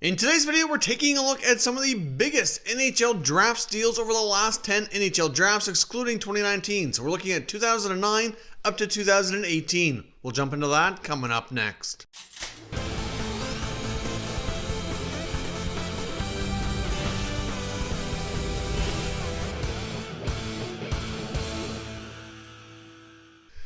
In today's video, we're taking a look at some of the biggest NHL draft steals over the last 10 NHL drafts, excluding 2019. So we're looking at 2009 up to 2018. We'll jump into that coming up next.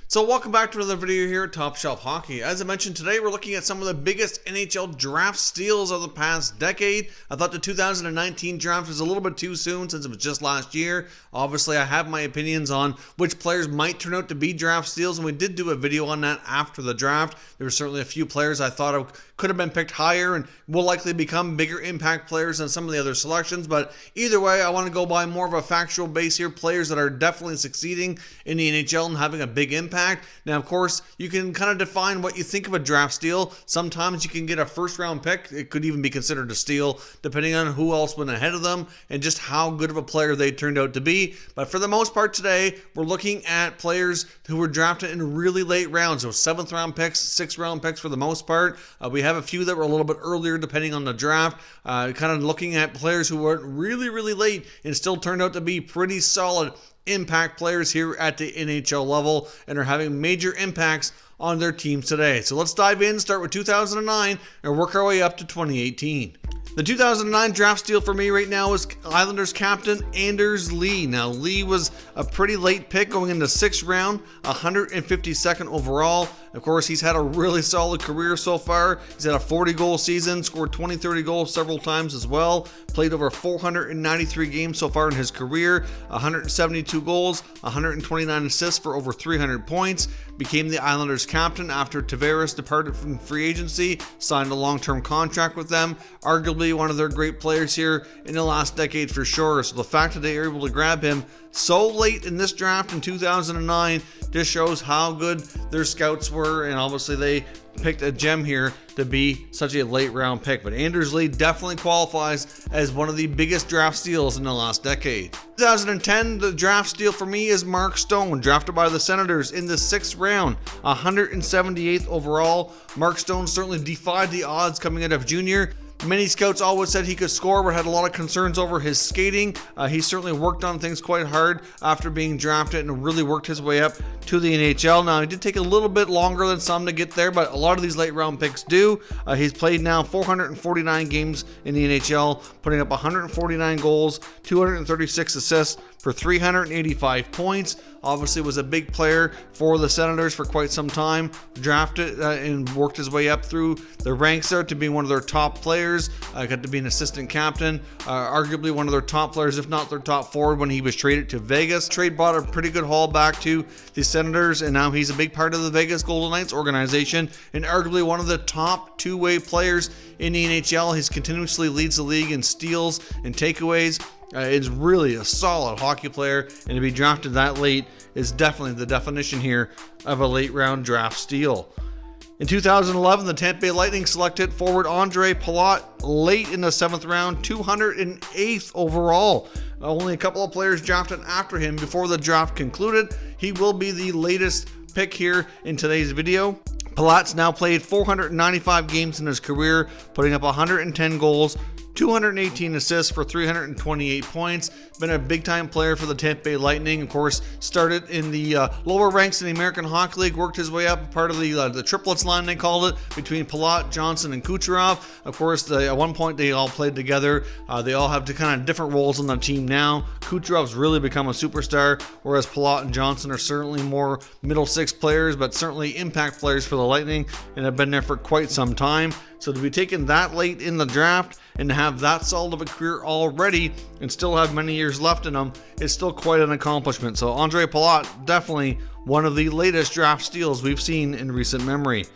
So welcome back to another video here at Top Shelf Hockey. As I mentioned today, we're looking at some of the biggest NHL draft steals of the past decade. I thought the 2019 draft was a little bit too soon since it was just last year. Obviously, I have my opinions on which players might turn out to be draft steals, and we did do a video on that after the draft. There were certainly a few players I thought could have been picked higher and will likely become bigger impact players than some of the other selections. But either way, I want to go by more of a factual base here. Players that are definitely succeeding in the NHL and having a big impact. Now, of course, you can kind of define what you think of a draft steal. Sometimes you can get a first-round pick. It could even be considered a steal, depending on who else went ahead of them and just how good of a player they turned out to be. But for the most part today, we're looking at players who were drafted in really late rounds. So 7th-round picks, 6th-round picks for the most part. We have a few that were a little bit earlier, depending on the draft. Kind of looking at players who were really, really late and still turned out to be pretty solid impact players here at the NHL level and are having major impacts on their teams today. So let's dive in, start with 2009 and work our way up to 2018. The 2009 draft steal for me right now is Islanders captain Anders Lee. Now, Lee was a pretty late pick going into 6th round, 152nd overall. Of course, he's had a really solid career so far. He's had a 40-goal season, scored 20-30 goals several times as well. Played over 493 games so far in his career, 172 goals, 129 assists for over 300 points. Became the Islanders captain after Tavares departed from free agency, signed a long-term contract with them. Arguably one of their great players here in the last decade for sure. So the fact that they were able to grab him so late in this draft in 2009 just shows how good their scouts were, and obviously they picked a gem here to be such a late round pick. But Anders Lee definitely qualifies as one of the biggest draft steals in the last decade. 2010, the draft steal for me is Mark Stone, drafted by the Senators in the 6th round, 178th overall. Mark Stone certainly defied the odds coming out of junior. Many scouts always said he could score, but had a lot of concerns over his skating. He certainly worked on things quite hard after being drafted and really worked his way up to the NHL. Now, it did take a little bit longer than some to get there, but a lot of these late round picks do. He's played now 449 games in the NHL, putting up 149 goals, 236 assists for 385 points. Obviously was a big player for the Senators for quite some time. Drafted and worked his way up through the ranks there to being one of their top players. Got to be an assistant captain. Arguably one of their top players, if not their top forward, when he was traded to Vegas. Trade brought a pretty good haul back to the Senators, and now he's a big part of the Vegas Golden Knights organization and arguably one of the top two-way players in the NHL. He continuously leads the league in steals and takeaways. Is really a solid hockey player, and to be drafted that late is definitely the definition here of a late round draft steal. In 2011, the Tampa Bay Lightning selected forward Pilat late in the 7th round, 208th overall. Only a couple of players drafted after him before the draft concluded. He will be the latest pick here in today's video. Pilat's now played 495 games in his career, putting up 110 goals, 218 assists for 328 points. Been a big-time player for the Tampa Bay Lightning. Of course, started in the lower ranks in the American Hockey League, worked his way up, part of the triplets line, they called it, between Pilat, Johnson, and Kucherov. Of course, at one point, they all played together. They all have kind of different roles on the team now. Kucherov's really become a superstar, whereas Pilat and Johnson are certainly more middle six players, but certainly impact players for the Lightning, and have been there for quite some time. So to be taken that late in the draft and to have that solid of a career already and still have many years left in him is still quite an accomplishment. So Pilat, definitely one of the latest draft steals we've seen in recent memory.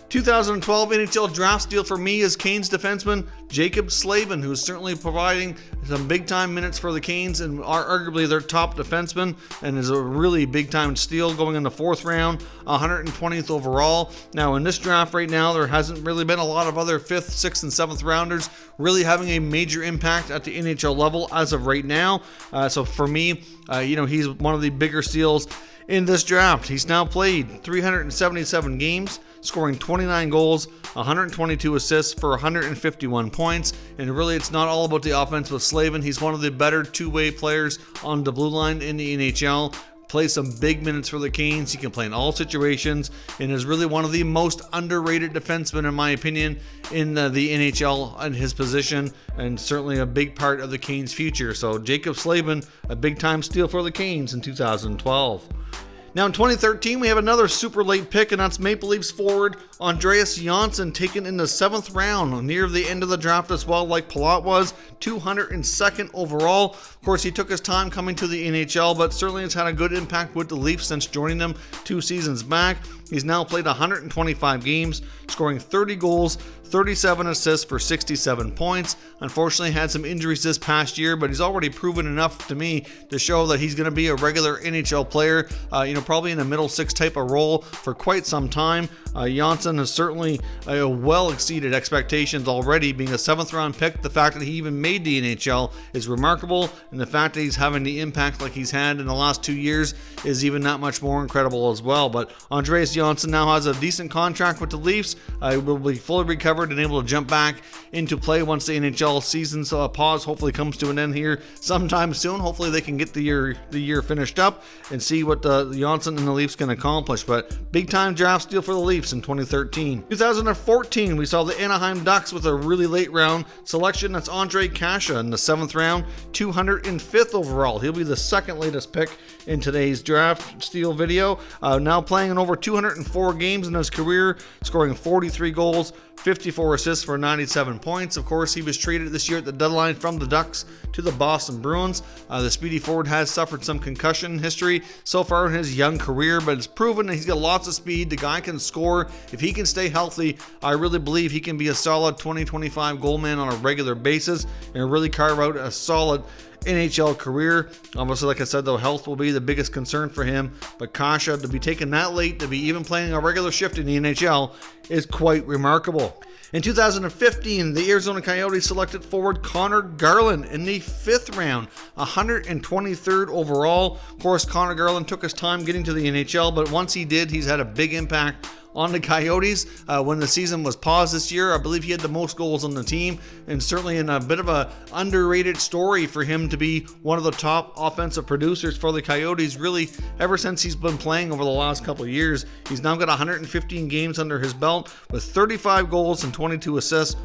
2012 NHL draft steal for me is Canes defenseman Jacob Slavin, who's certainly providing some big-time minutes for the Canes and are arguably their top defenseman, and is a really big-time steal going in the 4th round, 120th overall. Now, in this draft right now, there hasn't really been a lot of other 5th, 6th, and 7th rounders really having a major impact at the NHL level as of right now. So for me, he's one of the bigger steals in this draft. He's now played 377 games, scoring 29 goals, 122 assists for 151 points. And really, it's not all about the offense with Slavin. He's one of the better two-way players on the blue line in the NHL. Plays some big minutes for the Canes. He can play in all situations and is really one of the most underrated defensemen, in my opinion, in the NHL in his position, and certainly a big part of the Canes' future. So Jacob Slavin, a big-time steal for the Canes in 2012. Now in 2013, we have another super late pick, and that's Maple Leafs forward Andreas Johnsson, taken in the 7th round, near the end of the draft as well, like Pilat was, 202nd overall. Of course, he took his time coming to the NHL, but certainly has had a good impact with the Leafs since joining them 2 seasons back. He's now played 125 games, scoring 30 goals, 37 assists for 67 points. Unfortunately, had some injuries this past year, but he's already proven enough to me to show that he's going to be a regular NHL player, probably in a middle six type of role for quite some time. Johnsson has certainly well exceeded expectations already, being a 7th round pick. The fact that he even made the NHL is remarkable, and the fact that he's having the impact like he's had in the last 2 years is even that much more incredible as well. But Andreas Johnsson now has a decent contract with the Leafs. Will be fully recovered and able to jump back into play once the NHL season's pause hopefully comes to an end here sometime soon. Hopefully they can get the year finished up and see what Johnsson and the Leafs can accomplish. But big time draft steal for the Leafs in 2013. 2014, we saw the Anaheim Ducks with a really late round selection. That's Ondrej Kase in the 7th round, 205th overall. He'll be the 2nd latest pick in today's draft steal video. Now playing in over 204 games in his career, scoring 43 goals, 54 assists for 97 points. Of course, he was traded this year at the deadline from the Ducks to the Boston Bruins. The speedy forward has suffered some concussion history so far in his young career, but it's proven that he's got lots of speed. The guy can score. If he can stay healthy, I really believe he can be a solid 20-25 goal man on a regular basis and really carve out a solid NHL career. Obviously, like I said, though, health will be the biggest concern for him, but Kase to be taken that late, to be even playing a regular shift in the NHL, is quite remarkable. In 2015, the Arizona Coyotes selected forward Connor Garland in the 5th round, 123rd overall. Of course, Connor Garland took his time getting to the NHL, but once he did, he's had a big impact on the Coyotes. When the season was paused this year, I believe he had the most goals on the team, and certainly in a bit of a underrated story for him to be one of the top offensive producers for the Coyotes, really ever since he's been playing over the last couple of years. He's now got 115 games under his belt with 35 goals and 22 assists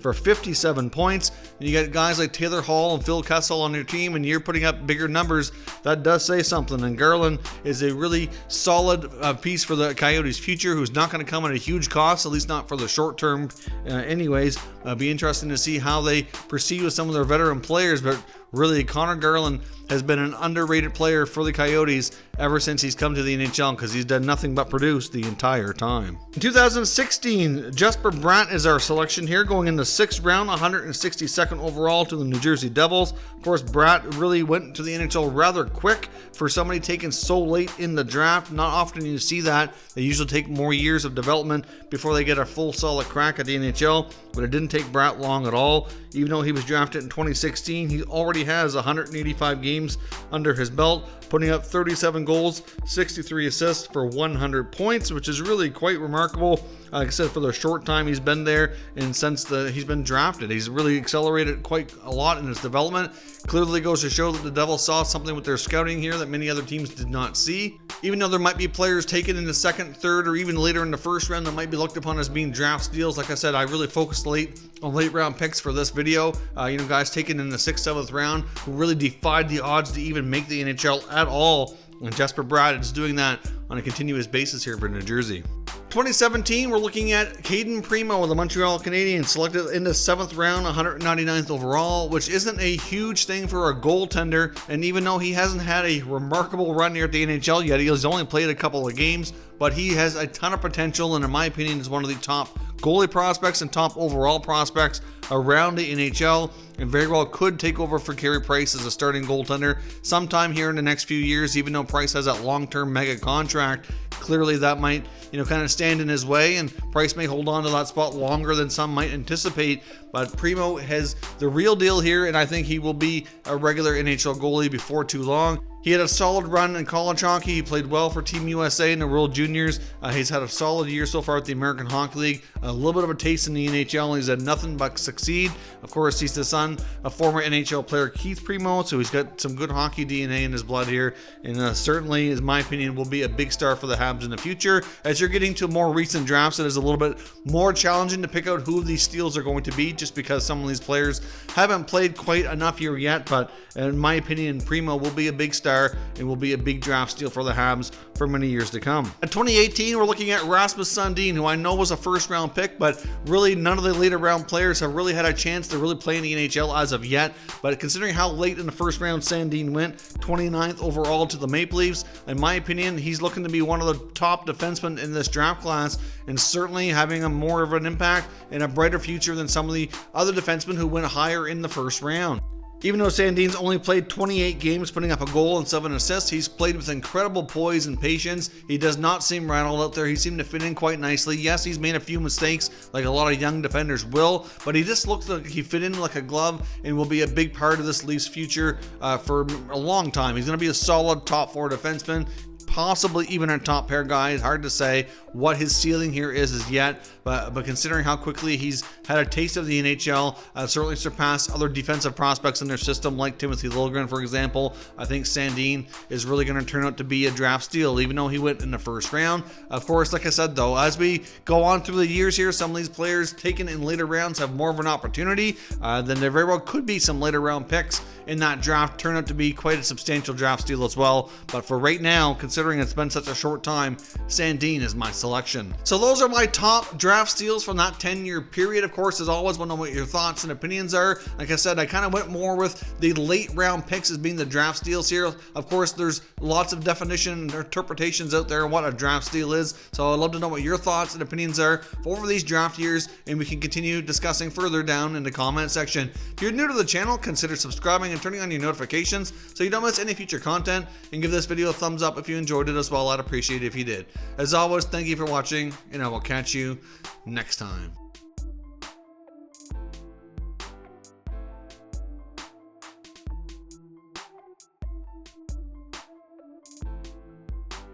for 57 points. And you got guys like Taylor Hall and Phil Kessel on your team, and you're putting up bigger numbers. That does say something. And Garland is a really solid piece for the Coyotes' future, who's not going to come at a huge cost, at least not for the short term anyways. Be interesting to see how they proceed with some of their veteran players, but really, Connor Garland has been an underrated player for the Coyotes ever since he's come to the NHL, because he's done nothing but produce the entire time. In 2016, Jasper Brandt is our selection here, going in the 6th round, 162nd overall to the New Jersey Devils. Of course, Brandt really went to the NHL rather quick for somebody taken so late in the draft. Not often you see that. They usually take more years of development before they get a full solid crack at the NHL, but it didn't take Brandt long at all. Even though he was drafted in 2016, he already has 185 games under his belt, putting up 37 goals, 63 assists for 100 points, which is really quite remarkable. Like I said, for the short time he's been there and since he's been drafted, he's really accelerated quite a lot in his development. Clearly goes to show that the Devils saw something with their scouting here that many other teams did not see. Even though there might be players taken in the 2nd, 3rd, or even later in the 1st round that might be looked upon as being draft steals, like I said, I really focused on late round picks for this video. Guys taken in the 6th, 7th round who really defied the odds to even make the NHL at all. And Jasper Brandt is doing that on a continuous basis here for New Jersey. 2017, we're looking at Caden Primeau of the Montreal Canadiens, selected in the 7th round, 199th overall, which isn't a huge thing for a goaltender. And even though he hasn't had a remarkable run here at the NHL yet, he has only played a couple of games, but he has a ton of potential, and in my opinion is one of the top goalie prospects and top overall prospects around the NHL, and very well could take over for Carey Price as a starting goaltender sometime here in the next few years. Even though Price has that long-term mega contract, clearly that might kind of stand in his way, and Price may hold on to that spot longer than some might anticipate. but Primeau has the real deal here, and I think he will be a regular NHL goalie before too long. He had a solid run in college hockey. He played well for Team USA in the World Juniors. He's had a solid year so far at the American Hockey League. A little bit of a taste in the NHL, and he's had nothing but succeed. Of course, he's the son of former NHL player Keith Primeau, so he's got some good hockey DNA in his blood here, and certainly, in my opinion, will be a big star for the Habs in the future. As you're getting to more recent drafts, it is a little bit more challenging to pick out who these steals are going to be, just because some of these players haven't played quite enough here yet. But in my opinion, Primeau will be a big star and will be a big draft steal for the Habs for many years to come. In 2018, we're looking at Rasmus Sundin, who I know was a first-round pick, but really none of the later-round players have really had a chance to really play in the NHL as of yet. But considering how late in the first round Sundin went, 29th overall to the Maple Leafs, in my opinion, he's looking to be one of the top defensemen in this draft class, and certainly having a more of an impact and a brighter future than some of the other defensemen who went higher in the first round. Even though Sundin's only played 28 games, putting up a goal and 7 assists, he's played with incredible poise and patience. He does not seem rattled out there. He seemed to fit in quite nicely. Yes, he's made a few mistakes, like a lot of young defenders will, but he just looks like he fit in like a glove and will be a big part of this Leafs future for a long time. He's going to be a solid top 4 defenseman, possibly even a top pair guy. It's hard to say what his ceiling here is yet, but considering how quickly he's had a taste of the NHL, certainly surpassed other defensive prospects in their system like Timothy Liljegren, for example. I think Sundin is really going to turn out to be a draft steal, even though he went in the first round. Of course, like I said though, as we go on through the years here, some of these players taken in later rounds have more of an opportunity. Then there very well could be some later round picks in that draft turn out to be quite a substantial draft steal as well. But for right now, considering it's been such a short time, Sundin is my selection. So those are my top draft steals from that 10-year period. Of course, as always, want to know what your thoughts and opinions are. Like I said, I kind of went more with the late round picks as being the draft steals here. Of course, there's lots of definition and interpretations out there on what a draft steal is. So I'd love to know what your thoughts and opinions are over these draft years, and we can continue discussing further down in the comment section. If you're new to the channel, consider subscribing and turning on your notifications so you don't miss any future content, and give this video a thumbs up if you enjoyed it as well. I'd appreciate it if you did. As always, thank you for watching, and I will catch you next time.